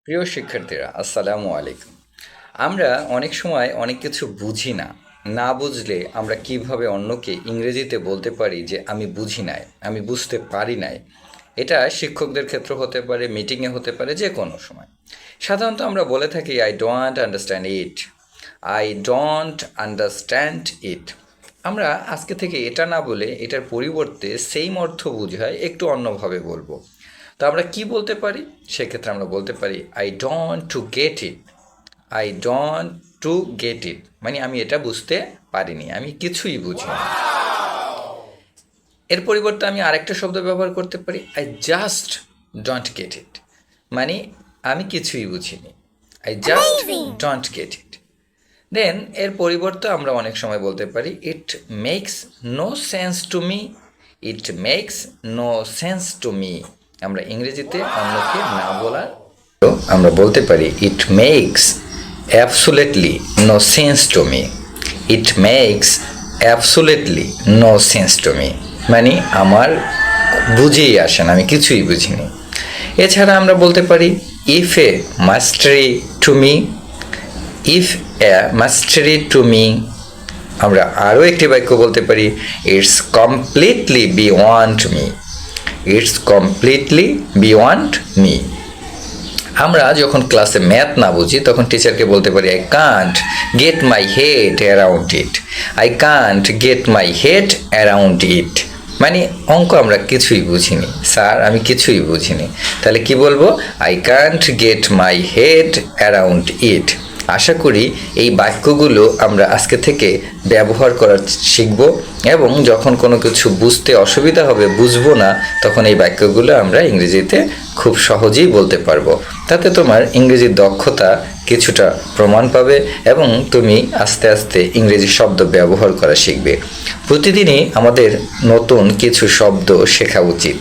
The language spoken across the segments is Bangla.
প্রিয় শিক্ষার্থীরা, আসসালামু আলাইকুম। আমরা অনেক সময় অনেক কিছু বুঝি না। না বুঝলে আমরা কিভাবে অন্যকে ইংরেজিতে বলতে পারি যে আমি বুঝি নাই, আমি বুঝতে পারি নাই। এটা শিক্ষকদের ক্ষেত্রে হতে পারে, মিটিংয়ে হতে পারে, যে কোনো সময়। সাধারণত আমরা বলে থাকি I don't understand it, I don't understand it. আমরা আজকে থেকে এটা না বলে এটার পরিবর্তে সেইম অর্থ বোঝায় একটু অন্যভাবে বলবো। তো আমরা কি বলতে পারি? সেক্ষেত্রে আমরা বলতে পারি I don't to get it, I don't to get it, মানে আমি এটা বুঝতে পারিনি, আমি কিছুই বুঝিনি। এর পরিবর্তে আমি আরেকটা শব্দ ব্যবহার করতে পারি I just don't get it, মানে আমি কিছুই বুঝিনি, I just don't get it. Then এর পরিবর্তে আমরা অনেক সময় বলতে পারি it makes no sense to me, it makes no sense to me. আমরা ইংরেজিতে অন্যকে না বলার আমরা বলতে পারি it makes absolutely no sense to me, it makes absolutely no sense to me, মানে আমার বুঝেই আসে না, আমি কিছুই বুঝিনি। এছাড়া আমরা বলতে পারি if A Mashrafe to me, if A Mashrafe two me. আমরা আরও একটি বাক্য বলতে পারি it's completely beyond me, it's completely beyond me. আমরা যখন ক্লাসে ম্যাথ না বুঝি তখন টিচারকে বলতে পারি I can't get my head around it, I can't get my head around ইট, মানে অঙ্ক আমরা কিছুই বুঝিনি স্যার, আমি কিছুই বুঝিনি। তাহলে কি বলবো? I can't get my head around it. আশা করি এই বাক্যগুলো আমরা আজকে থেকে ব্যবহার করা শিখব, এবং যখন কোনো কিছু বুঝতে অসুবিধা হবে, বুঝবো না, তখন এই বাক্যগুলো আমরা ইংরেজিতে খুব সহজেই বলতে পারবো। তাতে তোমার ইংরেজির দক্ষতা কিছুটা প্রমাণ পাবে এবং তুমি আস্তে আস্তে ইংরেজি শব্দ ব্যবহার করা শিখবে। প্রতিদিনই আমাদের নতুন কিছু শব্দ শেখা উচিত।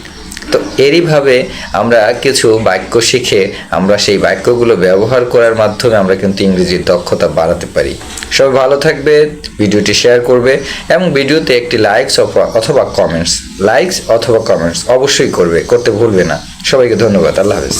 তো এরইভাবে আমরা কিছু বাক্য শিখে আমরা সেই বাক্যগুলো ব্যবহার করার মাধ্যমে আমরা কিন্তু ইংরেজির দক্ষতা বাড়াতে পারি। সবাই ভালো থাকবে, ভিডিওটি শেয়ার করবে এবং ভিডিওতে একটি লাইকস অথবা কমেন্টস অবশ্যই করতে ভুলবে না। সবাইকে ধন্যবাদ। আল্লাহ হাফেজ।